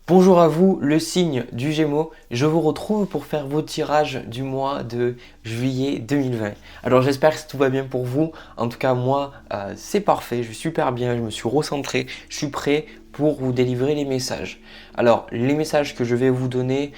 Bonjour à vous, le signe du Gémeaux. Je vous retrouve pour faire vos tirages du mois de juillet 2020. Alors j'espère que tout va bien pour vous. En tout cas, moi, c'est parfait. Je vais super bien. Je me suis recentré. Je suis prêt pour vous délivrer les messages. Alors, les messages que je vais vous donner,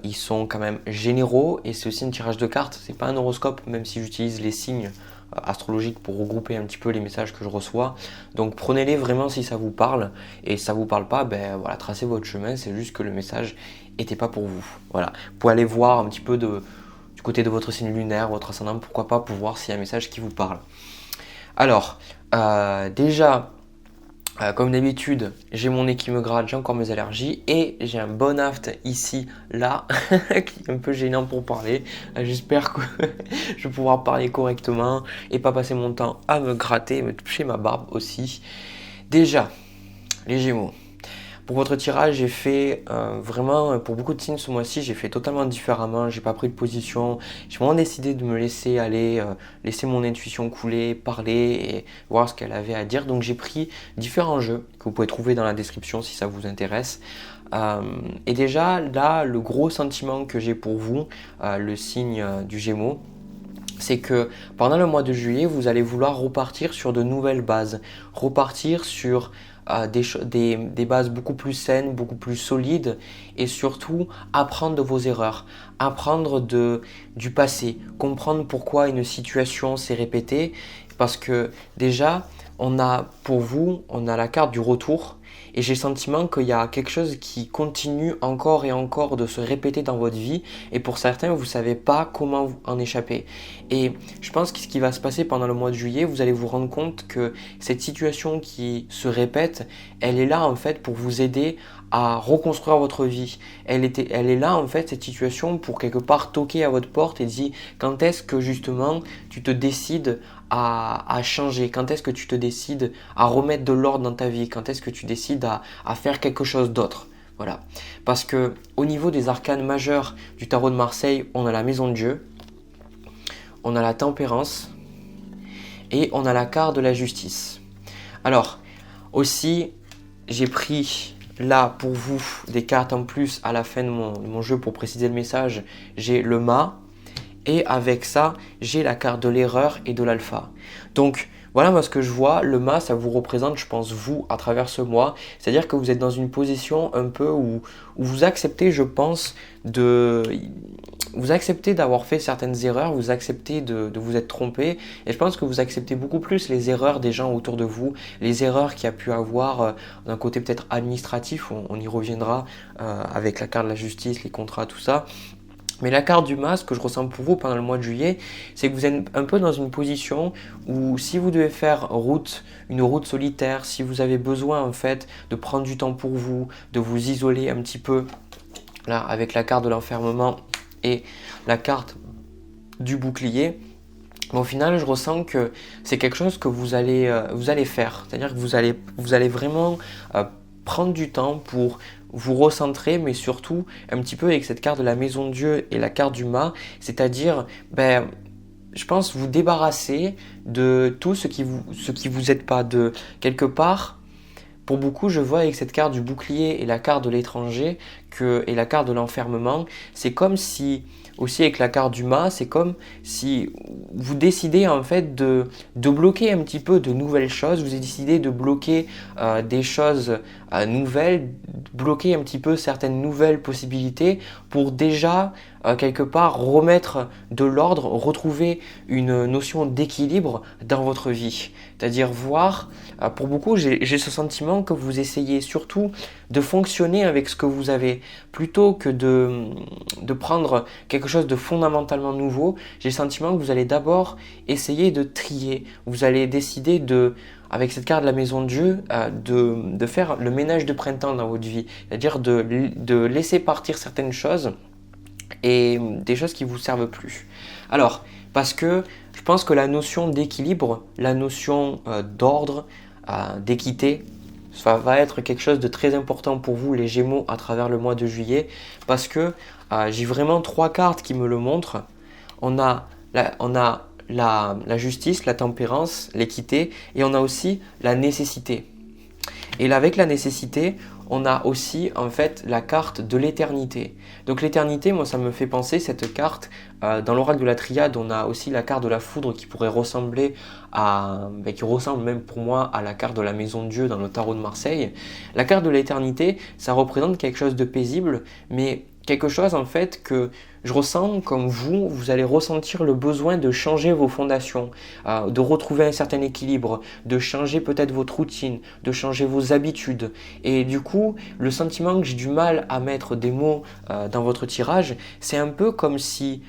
ils sont quand même généraux et c'est aussi un tirage de cartes. C'est pas un horoscope, même si j'utilise les signes astrologique pour regrouper un petit peu les messages que je reçois. Donc prenez-les vraiment si ça vous parle et si ça vous parle pas, ben voilà, tracez votre chemin, c'est juste que le message n'était pas pour vous. Voilà, vous pouvez aller voir un petit peu du côté de votre signe lunaire, votre ascendant, pourquoi pas pour voir s'il y a un message qui vous parle. Alors, déjà, comme d'habitude, j'ai mon nez qui me gratte, j'ai encore mes allergies et j'ai un bon aft ici, là, qui est un peu gênant pour parler. J'espère que je vais pouvoir parler correctement et pas passer mon temps à me gratter, me toucher ma barbe aussi. Déjà, les Gémeaux. Pour votre tirage, j'ai fait vraiment, pour beaucoup de signes ce mois-ci, j'ai fait totalement différemment. J'ai pas pris de position. J'ai vraiment décidé de me laisser aller, laisser mon intuition couler, parler et voir ce qu'elle avait à dire. Donc j'ai pris différents jeux que vous pouvez trouver dans la description si ça vous intéresse. Et déjà, là, le gros sentiment que j'ai pour vous, le signe du Gémeaux, c'est que pendant le mois de juillet, vous allez vouloir repartir sur de nouvelles bases, repartir sur des bases beaucoup plus saines, beaucoup plus solides et surtout apprendre de vos erreurs, apprendre du passé, comprendre pourquoi une situation s'est répétée parce que déjà, pour vous, on a la carte du retour. Et j'ai le sentiment qu'il y a quelque chose qui continue encore et encore de se répéter dans votre vie. Et pour certains, vous ne savez pas comment en échapper. Et je pense que ce qui va se passer pendant le mois de juillet, vous allez vous rendre compte que cette situation qui se répète, elle est là en fait pour vous aider à reconstruire votre vie. Elle est là en fait, cette situation, pour quelque part toquer à votre porte et dire quand est-ce que justement tu te décides à changer, quand est-ce que tu te décides à remettre de l'ordre dans ta vie, quand est-ce que tu décides à faire quelque chose d'autre. Voilà. Parce que au niveau des arcanes majeurs du tarot de Marseille, on a la maison de Dieu, on a la tempérance et on a la carte de la justice. Alors, aussi, j'ai pris là pour vous des cartes en plus à la fin de mon jeu pour préciser le message. J'ai le mât et avec ça, j'ai la carte de l'erreur et de l'alpha. Donc, voilà moi ce que je vois, le mât ça vous représente je pense vous à travers ce mois, c'est-à-dire que vous êtes dans une position un peu où vous acceptez je pense vous acceptez d'avoir fait certaines erreurs, vous acceptez de vous être trompé et je pense que vous acceptez beaucoup plus les erreurs des gens autour de vous, les erreurs qu'il y a pu avoir d'un côté peut-être administratif, on y reviendra avec la carte de la justice, les contrats, tout ça. Mais la carte du masque que je ressens pour vous pendant le mois de juillet, c'est que vous êtes un peu dans une position où si vous devez faire une route solitaire, si vous avez besoin en fait de prendre du temps pour vous, de vous isoler un petit peu, là avec la carte de l'enfermement et la carte du bouclier, mais au final je ressens que c'est quelque chose que vous allez faire, c'est-à-dire que vous allez vraiment prendre du temps pour vous recentrer, mais surtout un petit peu avec cette carte de la maison de Dieu et la carte du mât, c'est-à-dire, je pense vous débarrasser de tout ce qui vous aide pas, de quelque part. Pour beaucoup, je vois avec cette carte du bouclier et la carte de l'étranger et la carte de l'enfermement, c'est comme si, aussi avec la carte du mât, c'est comme si vous décidez en fait de bloquer un petit peu de nouvelles choses, vous décidez de bloquer des choses nouvelles, bloquer un petit peu certaines nouvelles possibilités pour déjà quelque part remettre de l'ordre, retrouver une notion d'équilibre dans votre vie. C'est-à-dire voir, pour beaucoup j'ai ce sentiment que vous essayez surtout de fonctionner avec ce que vous avez, plutôt que de prendre quelque chose de fondamentalement nouveau. J'ai le sentiment que vous allez d'abord essayer de trier, vous allez décider avec cette carte de la maison de Dieu, de faire le ménage de printemps dans votre vie, c'est-à-dire de laisser partir certaines choses et des choses qui ne vous servent plus. Alors, parce que je pense que la notion d'équilibre, la notion d'ordre, d'équité, ça va être quelque chose de très important pour vous les Gémeaux à travers le mois de juillet parce que j'ai vraiment 3 cartes qui me le montrent. On a la justice, la tempérance, l'équité et on a aussi la nécessité. Et là, avec la nécessité, on a aussi en fait la carte de l'éternité. Donc l'éternité, moi ça me fait penser cette carte, dans l'oracle de la triade, on a aussi la carte de la foudre qui pourrait ressembler qui ressemble même pour moi à la carte de la maison de Dieu dans le tarot de Marseille. La carte de l'éternité, ça représente quelque chose de paisible, mais quelque chose en fait que je ressens comme vous allez ressentir le besoin de changer vos fondations, de retrouver un certain équilibre, de changer peut-être votre routine, de changer vos habitudes. Et du coup, le sentiment que j'ai du mal à mettre des mots dans votre tirage, c'est un peu comme si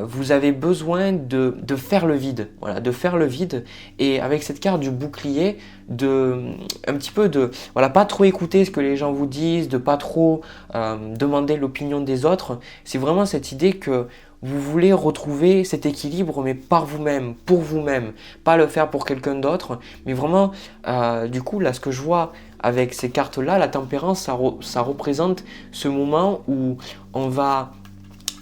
vous avez besoin de faire le vide, voilà, de faire le vide. Et avec cette carte du bouclier, un petit peu voilà, pas trop écouter ce que les gens vous disent, de pas trop demander l'opinion des autres. C'est vraiment cette idée que vous voulez retrouver cet équilibre, mais par vous-même, pour vous-même, pas le faire pour quelqu'un d'autre, mais vraiment, du coup, là, ce que je vois avec ces cartes-là, la tempérance, ça représente ce moment où on va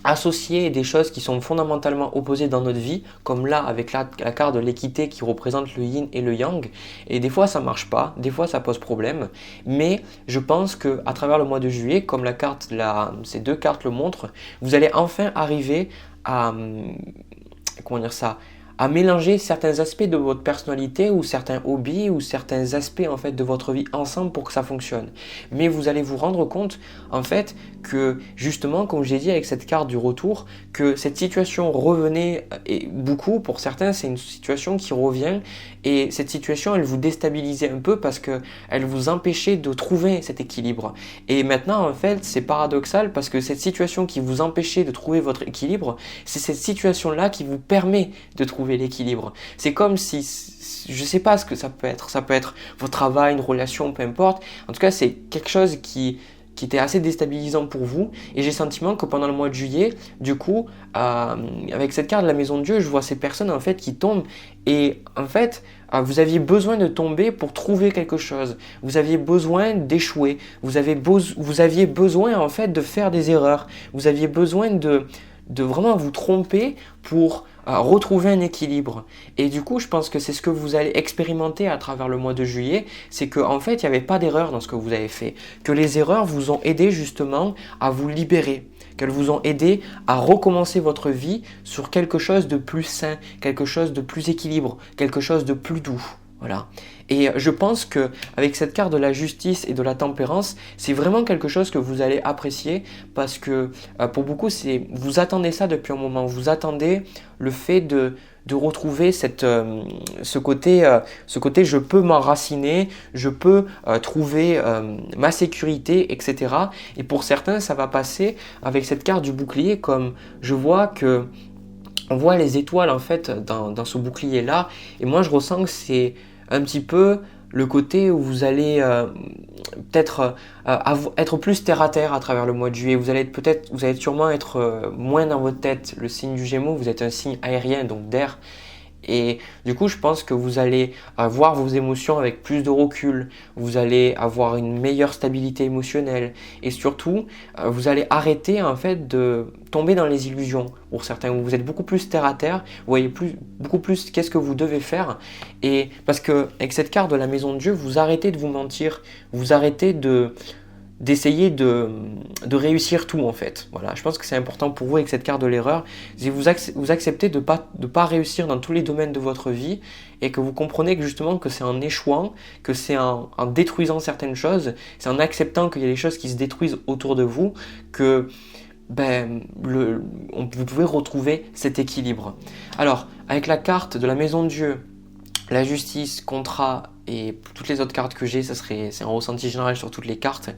associer des choses qui sont fondamentalement opposées dans notre vie, comme là avec la carte de l'équité qui représente le yin et le yang, et des fois ça marche pas, des fois ça pose problème, mais je pense que à travers le mois de juillet, comme ces deux cartes le montrent, vous allez enfin arriver à, comment dire ça, à mélanger certains aspects de votre personnalité ou certains hobbies ou certains aspects en fait de votre vie ensemble pour que ça fonctionne. Mais vous allez vous rendre compte en fait que justement, comme j'ai dit avec cette carte du retour, que cette situation revenait, et beaucoup pour certains c'est une situation qui revient, et cette situation elle vous déstabilisait un peu parce que elle vous empêchait de trouver cet équilibre. Et maintenant en fait c'est paradoxal parce que cette situation qui vous empêchait de trouver votre équilibre, c'est cette situation là qui vous permet de trouver l'équilibre. C'est comme si, je sais pas ce que ça peut être votre travail, une relation, peu importe. En tout cas, c'est quelque chose qui était assez déstabilisant pour vous, et j'ai le sentiment que pendant le mois de juillet, du coup, avec cette carte de la maison de Dieu, je vois ces personnes en fait qui tombent, et en fait, vous aviez besoin de tomber pour trouver quelque chose, vous aviez besoin d'échouer, vous aviez besoin en fait de faire des erreurs, vous aviez besoin de vraiment vous tromper pour retrouver un équilibre. Et du coup, je pense que c'est ce que vous allez expérimenter à travers le mois de juillet, c'est qu'en fait, il n'y avait pas d'erreur dans ce que vous avez fait, que les erreurs vous ont aidé justement à vous libérer, qu'elles vous ont aidé à recommencer votre vie sur quelque chose de plus sain, quelque chose de plus équilibre, quelque chose de plus doux. Voilà. Et je pense que avec cette carte de la justice et de la tempérance, c'est vraiment quelque chose que vous allez apprécier parce que pour beaucoup, vous attendez ça depuis un moment. Vous attendez le fait de retrouver ce côté je peux m'enraciner, je peux trouver ma sécurité, etc. Et pour certains, ça va passer avec cette carte du bouclier, comme je vois que on voit les étoiles en fait dans ce bouclier là, et moi je ressens que c'est un petit peu le côté où vous allez peut-être être plus terre à terre à travers le mois de juillet. Vous allez sûrement être moins dans votre tête. Le signe du Gémeaux, vous êtes un signe aérien, donc d'air. Et du coup, je pense que vous allez voir vos émotions avec plus de recul, vous allez avoir une meilleure stabilité émotionnelle, et surtout, vous allez arrêter en fait de tomber dans les illusions. Pour certains, vous êtes beaucoup plus terre à terre, vous voyez beaucoup plus qu'est-ce que vous devez faire, et parce que avec cette carte de la maison de Dieu, vous arrêtez de vous mentir, vous arrêtez d'essayer de réussir tout en fait. Voilà, je pense que c'est important pour vous avec cette carte de l'erreur, si vous acceptez de pas réussir dans tous les domaines de votre vie, et que vous comprenez que justement que c'est en échouant, que c'est en détruisant certaines choses, c'est en acceptant qu'il y a des choses qui se détruisent autour de vous que vous pouvez retrouver cet équilibre. Alors, avec la carte de la maison de Dieu, la justice, contrat et toutes les autres cartes que j'ai, c'est un ressenti général sur toutes les cartes.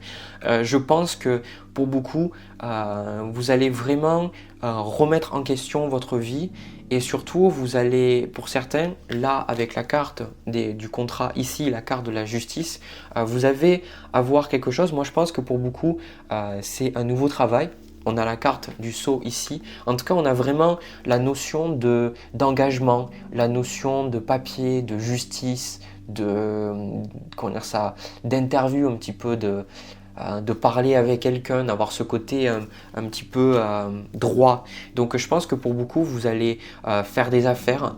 Je pense que pour beaucoup, vous allez vraiment remettre en question votre vie, et surtout vous allez, pour certains, là avec la carte du contrat ici, la carte de la justice, vous allez avoir quelque chose. Moi je pense que pour beaucoup, c'est un nouveau travail. On a la carte du sceau ici. En tout cas, on a vraiment la notion d'engagement, la notion de papier, de justice, d'interview un petit peu, de parler avec quelqu'un, d'avoir ce côté un petit peu droit. Donc je pense que pour beaucoup, vous allez faire des affaires.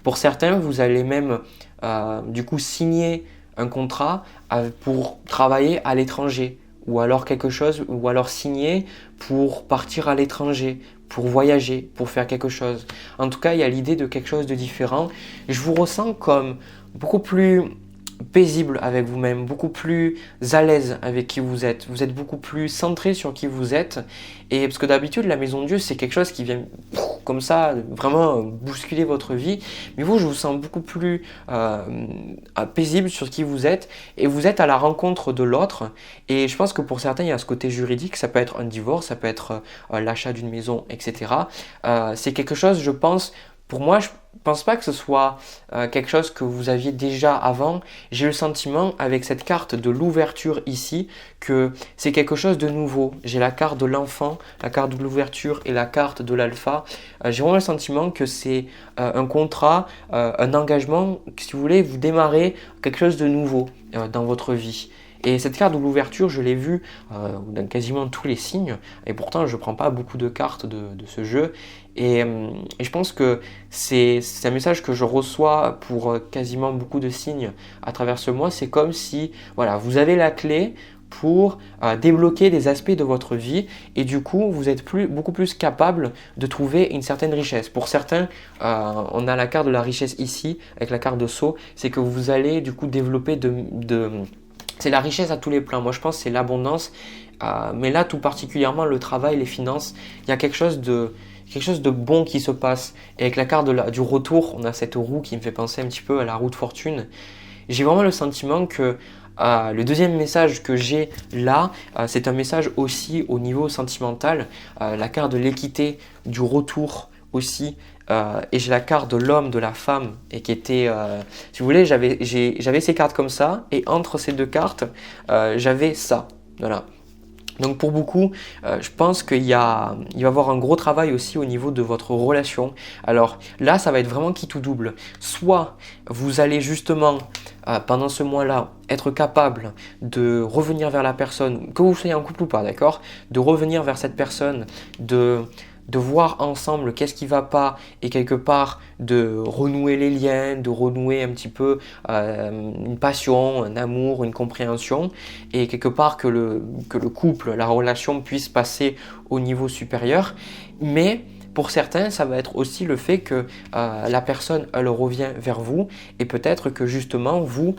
Pour certains, vous allez même du coup signer un contrat pour travailler à l'étranger, ou alors quelque chose, ou alors signer pour partir à l'étranger, pour voyager, pour faire quelque chose. En tout cas, il y a l'idée de quelque chose de différent. Je vous ressens comme beaucoup plus paisible avec vous-même, beaucoup plus à l'aise avec qui vous êtes. Vous êtes beaucoup plus centré sur qui vous êtes. Et parce que d'habitude, la maison de Dieu, c'est quelque chose qui vient comme ça, vraiment bousculer votre vie. Mais vous, je vous sens beaucoup plus paisible sur qui vous êtes. Et vous êtes à la rencontre de l'autre. Et je pense que pour certains, il y a ce côté juridique. Ça peut être un divorce, ça peut être l'achat d'une maison, etc. C'est quelque chose, je pense, pour moi, je pense pas que ce soit quelque chose que vous aviez déjà avant. J'ai le sentiment avec cette carte de l'ouverture ici que c'est quelque chose de nouveau. J'ai la carte de l'enfant, la carte de l'ouverture et la carte de l'alpha. J'ai vraiment le sentiment que c'est un contrat, un engagement. Si vous voulez, vous démarrez quelque chose de nouveau dans votre vie. Et cette carte de l'ouverture, je l'ai vue dans quasiment tous les signes. Et pourtant, je ne prends pas beaucoup de cartes de ce jeu. Et je pense que c'est un message que je reçois pour quasiment beaucoup de signes à travers ce mois. C'est comme si voilà, vous avez la clé pour débloquer des aspects de votre vie et du coup vous êtes beaucoup plus capable de trouver une certaine richesse. Pour certains, on a la carte de la richesse ici avec la carte de Sceau, c'est que vous allez du coup développer c'est la richesse à tous les plans. Moi, je pense que c'est l'abondance. Mais là, tout particulièrement, le travail, les finances, il y a quelque chose de bon qui se passe. Et avec la carte du retour, on a cette roue qui me fait penser un petit peu à la roue de fortune. J'ai vraiment le sentiment que le deuxième message que j'ai là, c'est un message aussi au niveau sentimental. La carte de l'équité, du retour aussi. Et j'ai la carte de l'homme, de la femme, et qui était, si vous voulez, j'avais ces cartes comme ça, et entre ces deux cartes, j'avais ça, voilà. Donc pour beaucoup, je pense il va y avoir un gros travail aussi au niveau de votre relation. Alors là, ça va être vraiment qui tout double. Soit vous allez justement, pendant ce mois-là, être capable de revenir vers la personne, que vous soyez en couple ou pas, d'accord? De revenir vers cette personne, de voir ensemble qu'est-ce qui ne va pas et quelque part de renouer les liens, de renouer un petit peu une passion, un amour, une compréhension et quelque part que le couple, la relation puisse passer au niveau supérieur. Mais pour certains, ça va être aussi le fait que la personne, elle revient vers vous et peut-être que justement, vous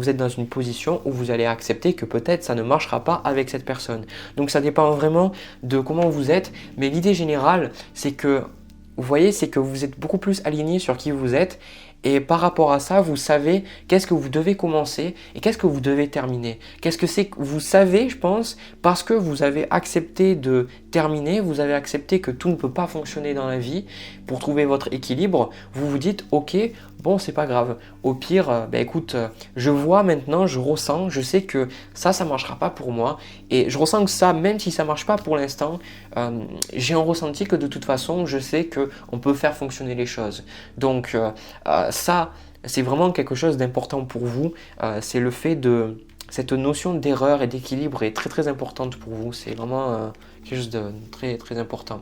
êtes dans une position où vous allez accepter que peut-être ça ne marchera pas avec cette personne. Donc ça dépend vraiment de comment vous êtes, mais l'idée générale, c'est que vous voyez, c'est que vous êtes beaucoup plus aligné sur qui vous êtes et par rapport à ça, vous savez qu'est-ce que vous devez commencer et qu'est-ce que vous devez terminer. Qu'est-ce que c'est que vous savez, je pense, parce que vous avez accepté de terminer, vous avez accepté que tout ne peut pas fonctionner dans la vie. Pour trouver votre équilibre, vous vous dites ok, bon c'est pas grave. Au pire, écoute, je vois maintenant, je ressens, je sais que ça marchera pas pour moi et je ressens que ça, même si ça marche pas pour l'instant, j'ai un ressenti que de toute façon, je sais que on peut faire fonctionner les choses. Donc ça, c'est vraiment quelque chose d'important pour vous. C'est le fait de cette notion d'erreur et d'équilibre est très très importante pour vous. C'est vraiment quelque chose de très très important.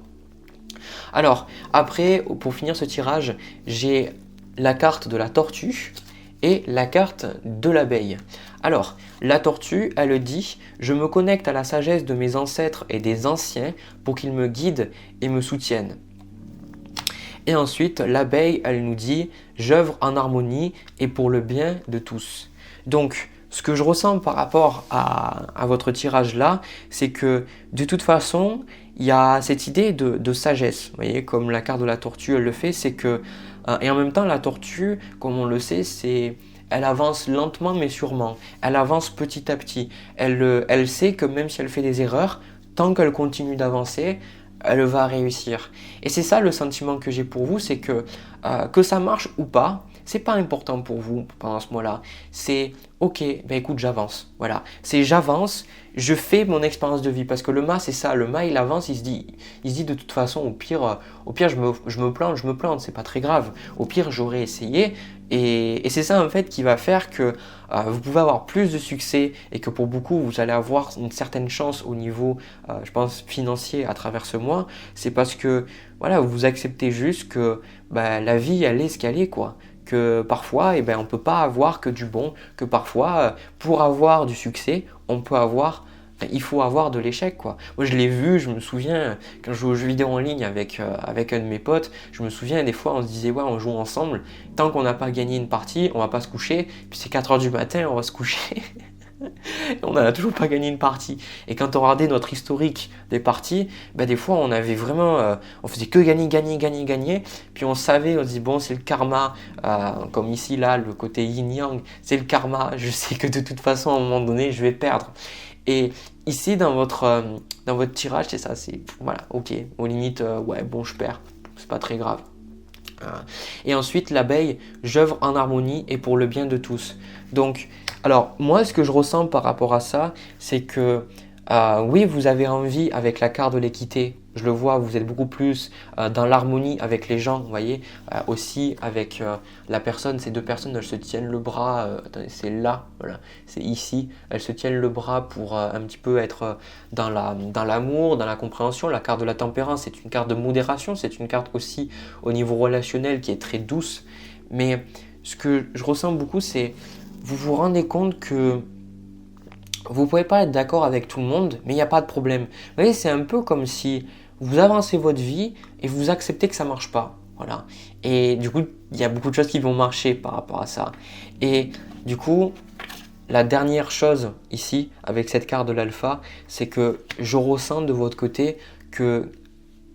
Alors, après, pour finir ce tirage, j'ai la carte de la tortue et la carte de l'abeille. Alors, la tortue, elle dit « Je me connecte à la sagesse de mes ancêtres et des anciens pour qu'ils me guident et me soutiennent. » Et ensuite, l'abeille, elle nous dit « J'œuvre en harmonie et pour le bien de tous. » Donc, ce que je ressens par rapport à votre tirage là, c'est que de toute façon, il y a cette idée de sagesse. Vous voyez, comme la carte de la tortue, elle le fait, c'est que, et en même temps, la tortue, comme on le sait, elle avance lentement mais sûrement. Elle avance petit à petit. Elle sait que même si elle fait des erreurs, tant qu'elle continue d'avancer, elle va réussir. Et c'est ça le sentiment que j'ai pour vous, c'est que ça marche ou pas, c'est pas important pour vous pendant ce mois-là. C'est ok, écoute, j'avance. Voilà, c'est j'avance, je fais mon expérience de vie parce que le mât, c'est ça. Le mât, il avance, il se dit de toute façon, au pire, je me plante, c'est pas très grave. Au pire, j'aurais essayé. Et c'est ça en fait qui va faire que vous pouvez avoir plus de succès et que pour beaucoup, vous allez avoir une certaine chance au niveau, je pense, financier à travers ce mois. C'est parce que voilà, vous acceptez juste que la vie, elle est ce qu'elle est, quoi. que parfois eh ben, on ne peut pas avoir que du bon, que parfois pour avoir du succès, il faut avoir de l'échec quoi. Moi je l'ai vu, je me souviens quand je joue aux jeux vidéo en ligne avec un de mes potes, je me souviens des fois on se disait ouais on joue ensemble, tant qu'on n'a pas gagné une partie, on va pas se coucher, puis c'est 4 heures du matin, on va se coucher. On n'a toujours pas gagné une partie. Et quand on regardait notre historique des parties, ben des fois on avait vraiment, on faisait que gagner. Puis on savait, on se dit bon c'est le karma, comme ici là le côté yin-yang, c'est le karma. Je sais que de toute façon à un moment donné je vais perdre. Et ici dans votre tirage c'est ça, c'est voilà ok, aux limites ouais bon je perds, c'est pas très grave. Et ensuite l'abeille, j'œuvre en harmonie et pour le bien de tous. Donc, alors moi ce que je ressens par rapport à ça, c'est que oui vous avez envie avec la carte de l'équité, je le vois, vous êtes beaucoup plus dans l'harmonie avec les gens, vous voyez, aussi avec la personne, ces deux personnes elles se tiennent le bras, attendez, c'est là, voilà, c'est ici, elles se tiennent le bras pour un petit peu être dans l'amour, dans la compréhension. La carte de la tempérance c'est une carte de modération, c'est une carte aussi au niveau relationnel qui est très douce, mais ce que je ressens beaucoup c'est, vous vous rendez compte que vous pouvez pas être d'accord avec tout le monde, mais il n'y a pas de problème. Vous voyez, c'est un peu comme si vous avancez votre vie et vous acceptez que ça ne marche pas. Voilà. Et du coup, il y a beaucoup de choses qui vont marcher par rapport à ça. Et du coup, la dernière chose ici, avec cette carte de l'alpha, c'est que je ressens de votre côté que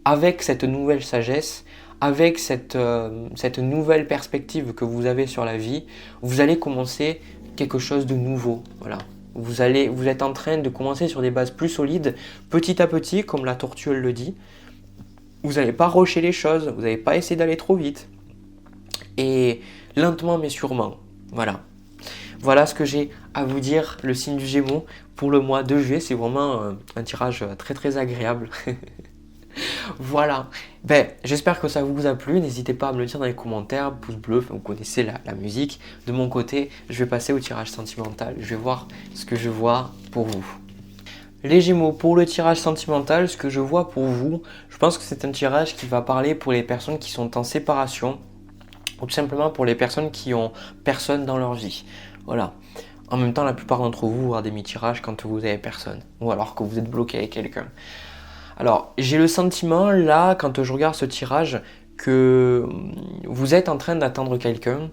avec cette nouvelle sagesse, avec cette nouvelle perspective que vous avez sur la vie, vous allez commencer quelque chose de nouveau. Voilà. Vous êtes en train de commencer sur des bases plus solides, petit à petit, comme la tortue elle le dit. Vous n'allez pas rusher les choses, vous n'allez pas essayer d'aller trop vite. Et lentement mais sûrement. Voilà. Voilà ce que j'ai à vous dire, le signe du Gémeaux pour le mois de juillet. C'est vraiment un tirage très très agréable. Voilà, j'espère que ça vous a plu, n'hésitez pas à me le dire dans les commentaires, pouce bleu, vous connaissez la musique. De mon côté, je vais passer au tirage sentimental, je vais voir ce que je vois pour vous. Les Gémeaux, pour le tirage sentimental, ce que je vois pour vous, je pense que c'est un tirage qui va parler pour les personnes qui sont en séparation, ou tout simplement pour les personnes qui ont personne dans leur vie. Voilà. En même temps, la plupart d'entre vous auront des mi-tirages quand vous avez personne, ou alors que vous êtes bloqué avec quelqu'un. Alors, j'ai le sentiment là, quand je regarde ce tirage, que vous êtes en train d'attendre quelqu'un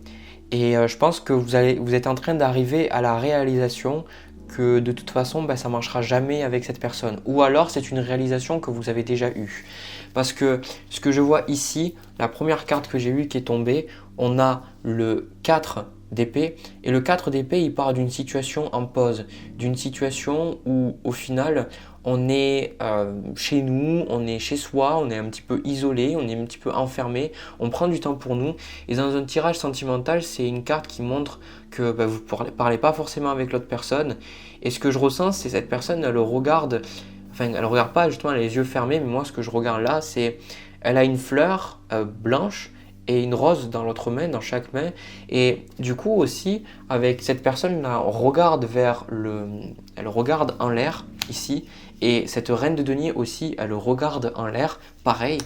et je pense que vous êtes en train d'arriver à la réalisation que de toute façon, ça ne marchera jamais avec cette personne. Ou alors, c'est une réalisation que vous avez déjà eue. Parce que ce que je vois ici, la première carte que j'ai eue qui est tombée, on a le 4 d'épée. Et le 4 d'épée, il part d'une situation en pause. D'une situation où, au final, on est chez nous, on est chez soi, on est un petit peu isolé, on est un petit peu enfermé, on prend du temps pour nous. Et dans un tirage sentimental, c'est une carte qui montre que vous ne parlez pas forcément avec l'autre personne. Et ce que je ressens, c'est cette personne, elle regarde pas justement, elle a les yeux fermés, mais moi ce que je regarde là, c'est elle a une fleur blanche et une rose dans l'autre main, dans chaque main. Et du coup aussi, avec cette personne-là, elle regarde en l'air ici. Et cette reine de denier aussi, elle regarde en l'air, pareil.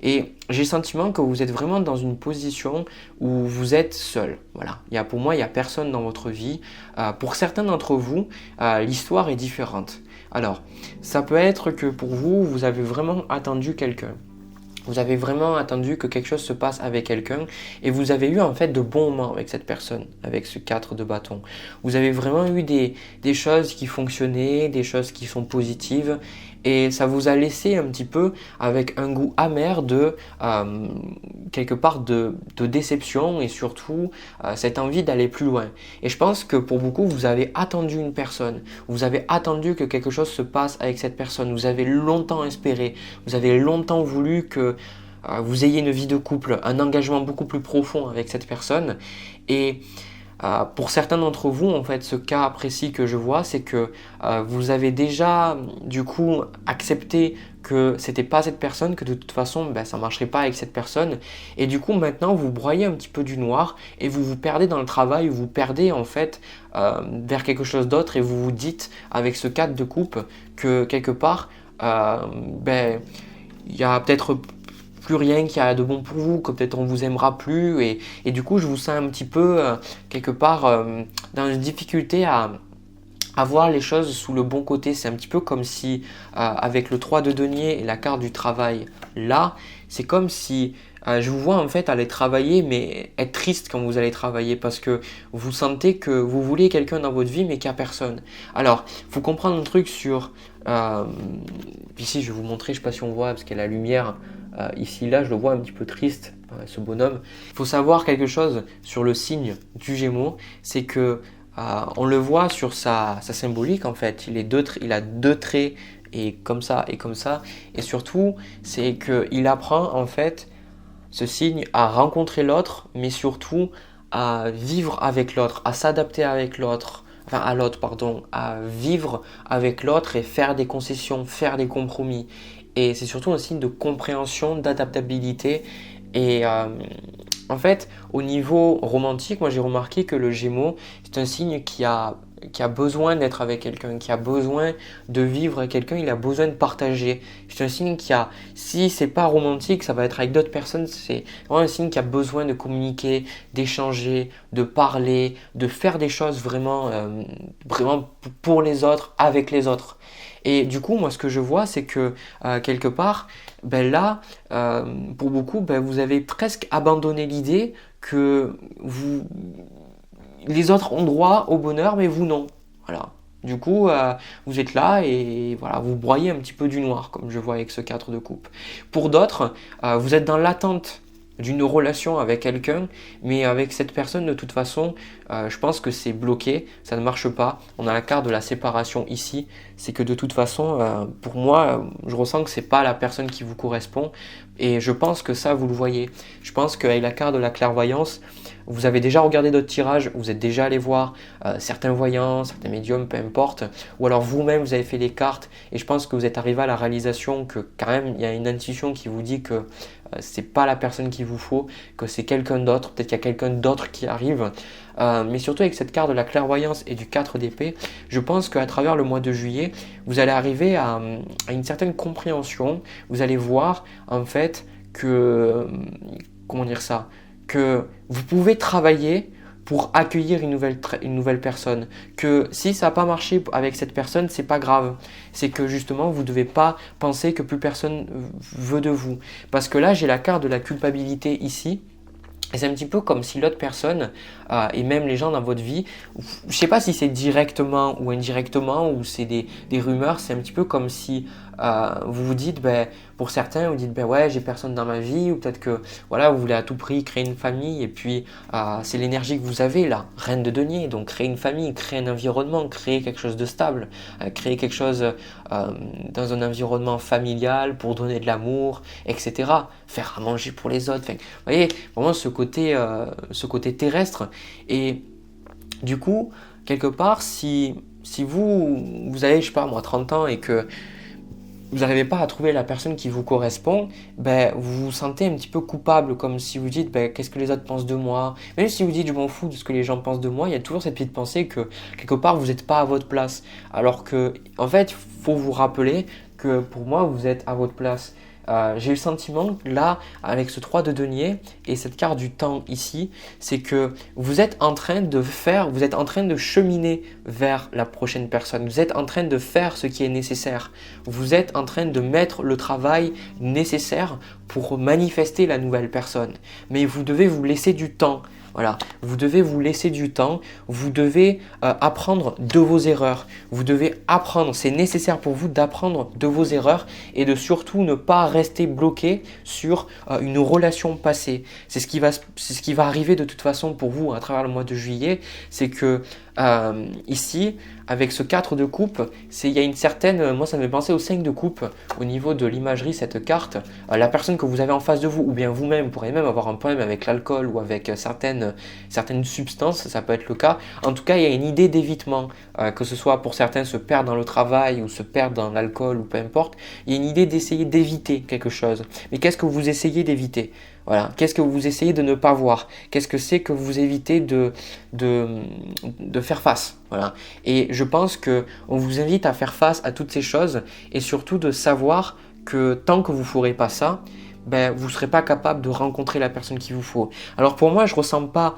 Et j'ai le sentiment que vous êtes vraiment dans une position où vous êtes seul. Voilà. Pour moi, il n'y a personne dans votre vie. Pour certains d'entre vous, l'histoire est différente. Alors, ça peut être que pour vous, vous avez vraiment attendu quelqu'un. Vous avez vraiment attendu que quelque chose se passe avec quelqu'un et vous avez eu en fait de bons moments avec cette personne, avec ce 4 de bâton. Vous avez vraiment eu des choses qui fonctionnaient, des choses qui sont positives et ça vous a laissé un petit peu avec un goût amer de quelque part de déception et surtout cette envie d'aller plus loin. Et je pense que pour beaucoup, vous avez attendu une personne, vous avez attendu que quelque chose se passe avec cette personne, vous avez longtemps espéré, vous avez longtemps voulu que vous ayez une vie de couple, un engagement beaucoup plus profond avec cette personne. Et pour certains d'entre vous, en fait, ce cas précis que je vois, c'est que vous avez déjà du coup accepté que c'était pas cette personne, que de toute façon ça marcherait pas avec cette personne et du coup maintenant vous broyez un petit peu du noir et vous vous perdez dans le travail, vous vous perdez en fait vers quelque chose d'autre et vous vous dites avec ce 4 de coupe que quelque part il y a peut-être plus rien qui a de bon pour vous, que peut-être on vous aimera plus et du coup je vous sens un petit peu quelque part dans une difficulté à voir les choses sous le bon côté. C'est un petit peu comme si avec le 3 de denier et la carte du travail là, c'est comme si je vous vois en fait aller travailler mais être triste quand vous allez travailler parce que vous sentez que vous voulez quelqu'un dans votre vie mais qu'il n'y a personne. Alors, il faut comprendre un truc sur... ici, je vais vous montrer, je ne sais pas si on voit parce qu'il y a la lumière. Ici, là, je le vois un petit peu triste, ce bonhomme. Il faut savoir quelque chose sur le signe du Gémeaux, c'est que on le voit sur sa symbolique en fait. Il a deux traits et comme ça et comme ça. Et surtout, c'est qu'il apprend en fait ce signe à rencontrer l'autre, mais surtout à vivre avec l'autre, à s'adapter avec l'autre, enfin à l'autre, pardon, à vivre avec l'autre et faire des concessions, faire des compromis. Et c'est surtout un signe de compréhension, d'adaptabilité. Et en fait, au niveau romantique, moi j'ai remarqué que le Gémeaux, c'est un signe qui a besoin d'être avec quelqu'un, qui a besoin de vivre avec quelqu'un, il a besoin de partager. C'est un signe qui a, si c'est pas romantique, ça va être avec d'autres personnes, c'est vraiment un signe qui a besoin de communiquer, d'échanger, de parler, de faire des choses vraiment, vraiment pour les autres, avec les autres. Et du coup, moi ce que je vois, c'est que quelque part, ben là, pour beaucoup, ben, vous avez presque abandonné l'idée que les autres ont droit au bonheur, mais vous non. Voilà. Du coup, vous êtes là et voilà, vous broyez un petit peu du noir, comme je vois avec ce 4 de coupe. Pour d'autres, vous êtes dans l'attente d'une relation avec quelqu'un, mais avec cette personne, de toute façon, je pense que c'est bloqué, ça ne marche pas. On a la carte de la séparation ici, c'est que de toute façon, pour moi, je ressens que c'est pas la personne qui vous correspond, et je pense que ça, vous le voyez. Je pense qu'avec la carte de la clairvoyance, vous avez déjà regardé d'autres tirages, vous êtes déjà allé voir certains voyants, certains médiums, peu importe, ou alors vous-même vous avez fait des cartes et je pense que vous êtes arrivé à la réalisation que quand même il y a une intuition qui vous dit que c'est pas la personne qu'il vous faut, que c'est quelqu'un d'autre, peut-être qu'il y a quelqu'un d'autre qui arrive. Mais surtout avec cette carte de la clairvoyance et du 4 d'épée, je pense qu'à travers le mois de juillet, vous allez arriver à une certaine compréhension, vous allez voir en fait que, comment dire ça, que vous pouvez travailler pour accueillir une nouvelle personne. Que si ça n'a pas marché avec cette personne, c'est pas grave. C'est que justement, vous ne devez pas penser que plus personne veut de vous. Parce que là, j'ai la carte de la culpabilité ici. Et c'est un petit peu comme si l'autre personne, et même les gens dans votre vie, je ne sais pas si c'est directement ou indirectement, ou c'est des rumeurs, c'est un petit peu comme si vous vous dites, ben, pour certains, vous dites, ben ouais, j'ai personne dans ma vie, ou peut-être que voilà, vous voulez à tout prix créer une famille, et puis c'est l'énergie que vous avez là, reine de denier, donc créer une famille, créer un environnement, créer quelque chose de stable, créer quelque chose dans un environnement familial pour donner de l'amour, etc. Faire à manger pour les autres, enfin, vous voyez, vraiment ce côté terrestre. Et du coup, quelque part, si vous avez, je sais pas moi, 30 ans et que vous n'arrivez pas à trouver la personne qui vous correspond, ben, vous vous sentez un petit peu coupable, comme si vous dites ben, qu'est-ce que les autres pensent de moi. Même si vous dites je m'en fous de ce que les gens pensent de moi, il y a toujours cette petite pensée que quelque part vous n'êtes pas à votre place. Alors que, en fait, il faut vous rappeler que pour moi, vous êtes à votre place. J'ai eu le sentiment là, avec ce 3 de denier et cette carte du temps ici, c'est que vous êtes en train de cheminer vers la prochaine personne. Vous êtes en train de faire ce qui est nécessaire. Vous êtes en train de mettre le travail nécessaire pour manifester la nouvelle personne. Mais vous devez vous laisser du temps. Voilà, vous devez vous laisser du temps, vous devez apprendre de vos erreurs, vous devez apprendre, c'est nécessaire pour vous d'apprendre de vos erreurs et de surtout ne pas rester bloqué sur une relation passée. C'est ce qui va arriver de toute façon pour vous à travers le mois de juillet, c'est que ici, avec ce 4 de coupe, il y a une certaine, moi ça me fait penser au 5 de coupe au niveau de l'imagerie, cette carte, la personne que vous avez en face de vous ou bien vous-même, vous pourrez même avoir un problème avec l'alcool ou avec certaines substances, ça peut être le cas. En tout cas, il y a une idée d'évitement, que ce soit pour certains se perdre dans le travail ou se perdre dans l'alcool ou peu importe, il y a une idée d'essayer d'éviter quelque chose. Mais qu'est-ce que vous essayez d'éviter ? Voilà. Qu'est-ce que vous essayez de ne pas voir? Qu'est-ce que c'est que vous évitez de faire face? Voilà. Et je pense qu'on vous invite à faire face à toutes ces choses et surtout de savoir que tant que vous ne ferez pas ça, ben, vous ne serez pas capable de rencontrer la personne qu'il vous faut. Alors pour moi, je ne ressens pas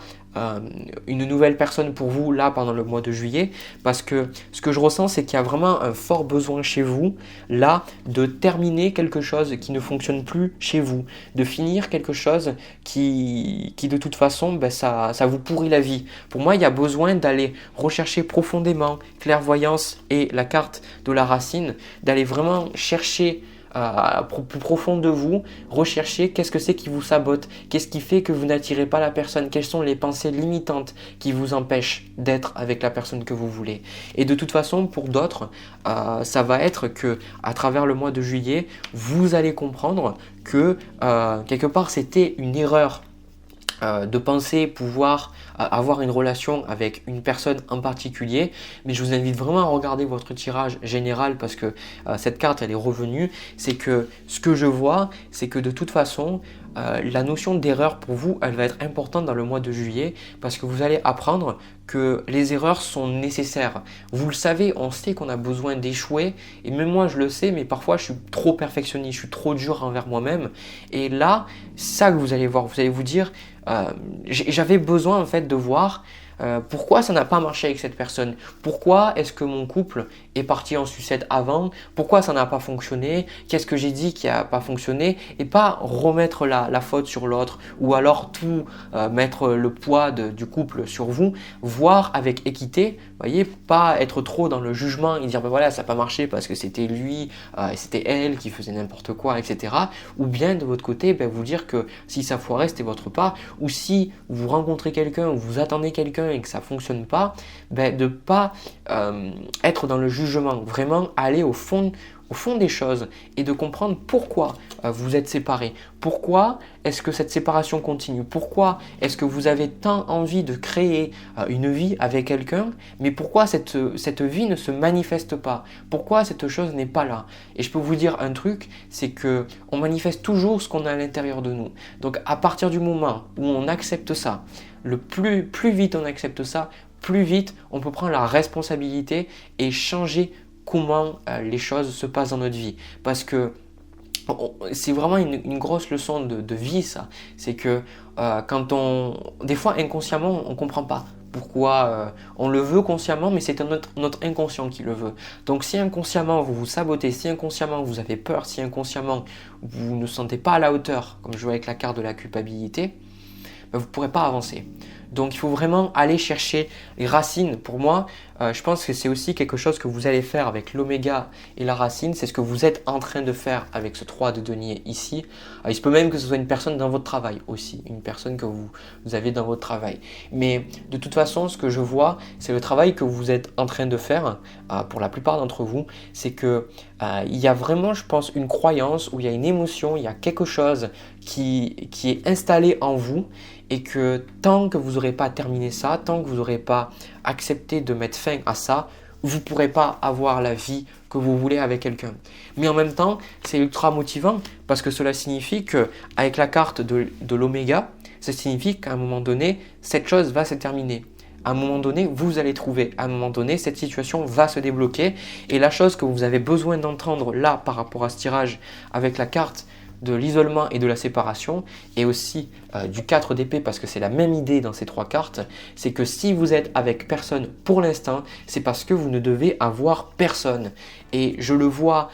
une nouvelle personne pour vous là pendant le mois de juillet, parce que ce que je ressens, c'est qu'il y a vraiment un fort besoin chez vous là de terminer quelque chose qui ne fonctionne plus chez vous, de finir quelque chose qui de toute façon, ben, ça vous pourrit la vie. Pour moi, il y a besoin d'aller rechercher profondément clairvoyance et la carte de la racine, d'aller vraiment chercher plus profond de vous, rechercher qu'est-ce que c'est qui vous sabote, qu'est-ce qui fait que vous n'attirez pas la personne, quelles sont les pensées limitantes qui vous empêchent d'être avec la personne que vous voulez. Et de toute façon, pour d'autres, ça va être que à travers le mois de juillet, vous allez comprendre que quelque part c'était une erreur de penser pouvoir avoir une relation avec une personne en particulier, mais je vous invite vraiment à regarder votre tirage général parce que cette carte elle est revenue. C'est que ce que je vois, c'est que de toute façon la notion d'erreur pour vous elle va être importante dans le mois de juillet parce que vous allez apprendre que les erreurs sont nécessaires. Vous le savez, on sait qu'on a besoin d'échouer et même moi je le sais, mais parfois je suis trop perfectionniste, je suis trop dur envers moi-même et là, ça que vous allez voir, vous allez vous dire j'avais besoin en fait de voir pourquoi ça n'a pas marché avec cette personne. Pourquoi est-ce que mon couple est parti en sucette avant? Pourquoi ça n'a pas fonctionné? Qu'est-ce que j'ai dit qui n'a pas fonctionné? Et pas remettre la faute sur l'autre ou alors tout mettre le poids du couple sur vous. Voir avec équité, voyez, pas être trop dans le jugement et dire ben voilà ça n'a pas marché parce que c'était lui et c'était elle qui faisait n'importe quoi, etc. Ou bien de votre côté, ben, vous dire que si ça foirait c'était votre part, ou si vous rencontrez quelqu'un ou vous attendez quelqu'un et que ça ne fonctionne pas, ben, de ne pas être dans le jugement, vraiment aller au fond des choses et de comprendre pourquoi vous êtes séparés. Pourquoi est-ce que cette séparation continue? Pourquoi est-ce que vous avez tant envie de créer une vie avec quelqu'un, mais pourquoi cette vie ne se manifeste pas? Pourquoi cette chose n'est pas là? Et je peux vous dire un truc, c'est que on manifeste toujours ce qu'on a à l'intérieur de nous. Donc à partir du moment où on accepte ça, plus vite on accepte ça, plus vite on peut prendre la responsabilité et changer comment les choses se passent dans notre vie. Parce que c'est vraiment une grosse leçon de vie ça. C'est que des fois inconsciemment on ne comprend pas pourquoi on le veut consciemment, mais c'est notre inconscient qui le veut. Donc si inconsciemment vous vous sabotez, si inconsciemment vous avez peur, si inconsciemment vous ne sentez pas à la hauteur, comme je vois avec la carte de la culpabilité, ben vous ne pourrez pas avancer. Donc il faut vraiment aller chercher les racines. Pour moi, je pense que c'est aussi quelque chose que vous allez faire avec l'oméga et la racine. C'est ce que vous êtes en train de faire avec ce 3 de denier ici. Il se peut même que ce soit une personne dans votre travail aussi, une personne que vous avez dans votre travail. Mais de toute façon, ce que je vois, c'est le travail que vous êtes en train de faire pour la plupart d'entre vous. C'est que il y a vraiment, je pense, une croyance où il y a une émotion, il y a quelque chose qui est installé en vous. Et que tant que vous n'aurez pas terminé ça, tant que vous n'aurez pas accepté de mettre fin à ça, vous ne pourrez pas avoir la vie que vous voulez avec quelqu'un. Mais en même temps, c'est ultra motivant parce que cela signifie qu'avec la carte de l'oméga, ça signifie qu'à un moment donné, cette chose va se terminer. À un moment donné, vous allez trouver. À un moment donné, cette situation va se débloquer. Et la chose que vous avez besoin d'entendre là par rapport à ce tirage avec la carte de l'isolement et de la séparation et aussi du 4 d'épée parce que c'est la même idée dans ces 3 cartes, c'est que si vous êtes avec personne pour l'instant, c'est parce que vous ne devez avoir personne. Et je le vois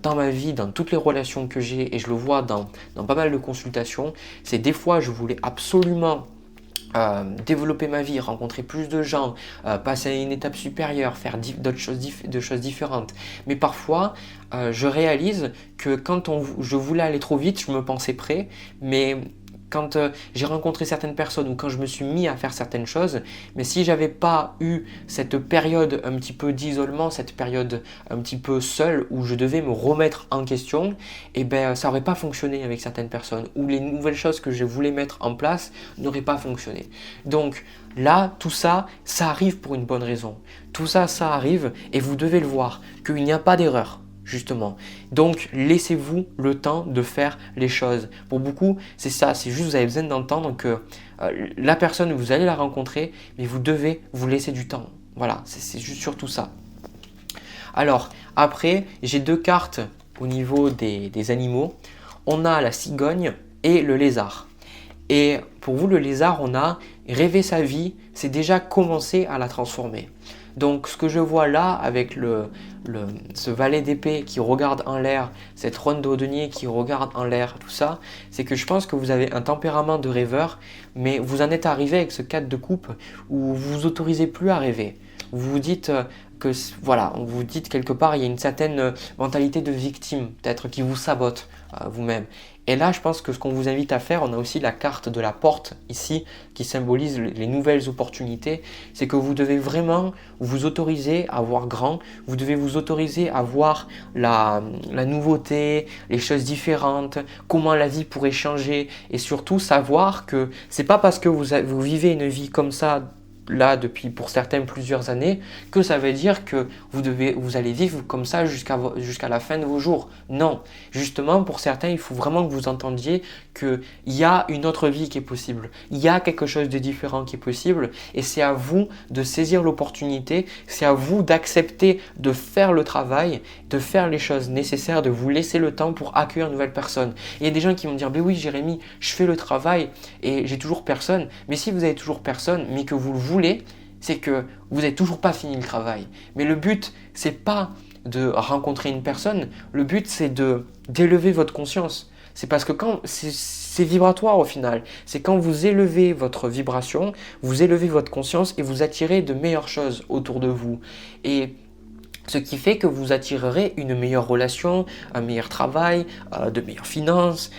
dans ma vie, dans toutes les relations que j'ai et je le vois dans pas mal de consultations, c'est des fois je voulais absolument développer ma vie, rencontrer plus de gens, passer à une étape supérieure, faire d'autres choses, différentes. Mais parfois, je réalise que quand je voulais aller trop vite, je me pensais prêt, mais quand j'ai rencontré certaines personnes ou quand je me suis mis à faire certaines choses, mais si j'avais pas eu cette période un petit peu d'isolement, cette période un petit peu seule où je devais me remettre en question, eh ben ça n'aurait pas fonctionné avec certaines personnes ou les nouvelles choses que je voulais mettre en place n'auraient pas fonctionné. Donc là, tout ça, ça arrive pour une bonne raison. Tout ça, ça arrive et vous devez le voir, qu'il n'y a pas d'erreur. Justement. Donc, laissez-vous le temps de faire les choses. Pour beaucoup, c'est ça. C'est juste, vous avez besoin d'entendre que la personne, vous allez la rencontrer, mais vous devez vous laisser du temps. Voilà, c'est juste surtout ça. Alors, après, j'ai 2 cartes au niveau des animaux. on a la cigogne et le lézard. Et pour vous, le lézard, on a rêvé sa vie, c'est déjà commencer à la transformer. Donc ce que je vois là avec ce valet d'épée qui regarde en l'air, cette ronde de denier qui regarde en l'air, tout ça, c'est que je pense que vous avez un tempérament de rêveur, mais vous en êtes arrivé avec ce 4 de coupe où vous vous autorisez plus à rêver. Vous vous dites voilà, vous dites quelque part, il y a une certaine mentalité de victime, peut-être qui vous sabote vous-même. Et là, je pense que ce qu'on vous invite à faire, on a aussi la carte de la porte ici qui symbolise les nouvelles opportunités. C'est que vous devez vraiment vous autoriser à voir grand, vous devez vous autoriser à voir la nouveauté, les choses différentes, comment la vie pourrait changer et surtout savoir que c'est pas parce que vous vivez une vie comme ça là depuis pour certains plusieurs années que ça veut dire que vous allez vivre comme ça jusqu'à la fin de vos jours. Non, justement pour certains il faut vraiment que vous entendiez qu'il y a une autre vie qui est possible, il y a quelque chose de différent qui est possible et c'est à vous de saisir l'opportunité, c'est à vous d'accepter de faire le travail, de faire les choses nécessaires, de vous laisser le temps pour accueillir une nouvelle personne. Il y a des gens qui vont me dire ben oui Jérémy, je fais le travail et j'ai toujours personne, mais si vous avez toujours personne mais que vous le voulez, c'est que vous n'avez toujours pas fini le travail. Mais le but, c'est pas de rencontrer une personne, le but c'est d'élever votre conscience. C'est parce que quand c'est vibratoire au final, c'est quand vous élevez votre vibration, vous élevez votre conscience et vous attirez de meilleures choses autour de vous. Et ce qui fait que vous attirerez une meilleure relation, un meilleur travail, de meilleures finances,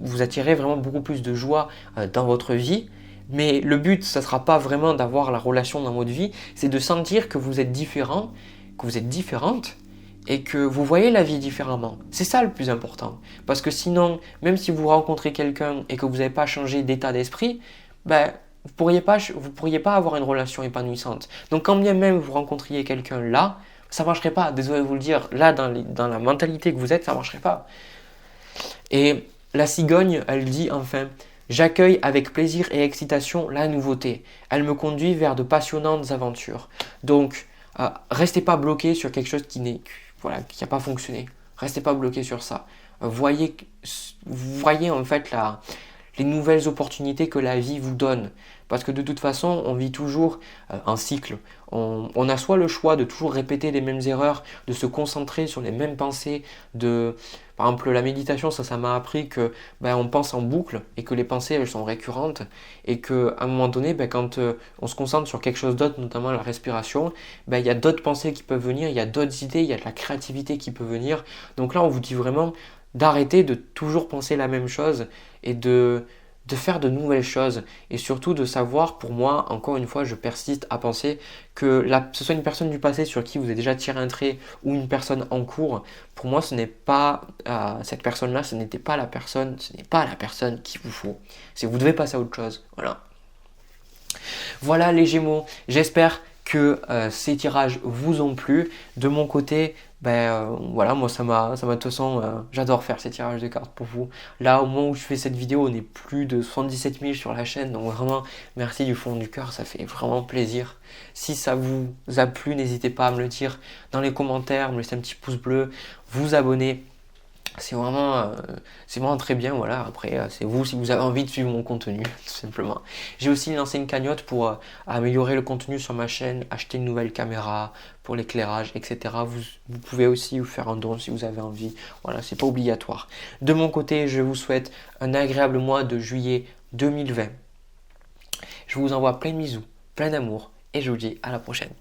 vous attirez vraiment beaucoup plus de joie dans votre vie. Mais le but, ça ne sera pas vraiment d'avoir la relation dans votre vie, c'est de sentir que vous êtes différent, que vous êtes différente et que vous voyez la vie différemment. C'est ça le plus important. Parce que sinon, même si vous rencontrez quelqu'un et que vous n'avez pas changé d'état d'esprit, ben, vous ne pourriez pas avoir une relation épanouissante. Donc quand bien même vous rencontriez quelqu'un là, ça ne marcherait pas. Désolé de vous le dire, là dans la mentalité que vous êtes, ça ne marcherait pas. Et la cigogne, elle dit enfin... J'accueille avec plaisir et excitation la nouveauté. Elle me conduit vers de passionnantes aventures. Donc, restez pas bloqué sur quelque chose qui n'a pas fonctionné. Restez pas bloqué sur ça. Voyez en fait les nouvelles opportunités que la vie vous donne. Parce que de toute façon, on vit toujours un cycle. On a soit le choix de toujours répéter les mêmes erreurs, de se concentrer sur les mêmes pensées. Par exemple, la méditation, ça m'a appris que on pense en boucle et que les pensées, elles sont récurrentes. Et qu'à un moment donné, quand on se concentre sur quelque chose d'autre, notamment la respiration, il y a d'autres pensées qui peuvent venir, il y a d'autres idées, il y a de la créativité qui peut venir. Donc là, on vous dit vraiment d'arrêter de toujours penser la même chose et de faire de nouvelles choses et surtout de savoir, pour moi, encore une fois, je persiste à penser que ce soit une personne du passé sur qui vous avez déjà tiré un trait ou une personne en cours, pour moi, ce n'est pas cette personne-là, ce n'est pas la personne qu'il vous faut. Vous devez passer à autre chose. Voilà les Gémeaux, j'espère que ces tirages vous ont plu. De mon côté, voilà, moi ça m'a de toute façon, j'adore faire ces tirages de cartes pour vous. Là, au moment où je fais cette vidéo, on est plus de 77 000 sur la chaîne, donc vraiment, merci du fond du cœur, ça fait vraiment plaisir. Si ça vous a plu, n'hésitez pas à me le dire dans les commentaires, me laisser un petit pouce bleu, vous abonner. C'est vraiment très bien, voilà. Après, c'est vous si vous avez envie de suivre mon contenu, tout simplement. J'ai aussi lancé une cagnotte pour améliorer le contenu sur ma chaîne, acheter une nouvelle caméra pour l'éclairage, etc. Vous pouvez aussi vous faire un don si vous avez envie. Voilà, c'est pas obligatoire. De mon côté, je vous souhaite un agréable mois de juillet 2020. Je vous envoie plein de bisous, plein d'amour et je vous dis à la prochaine.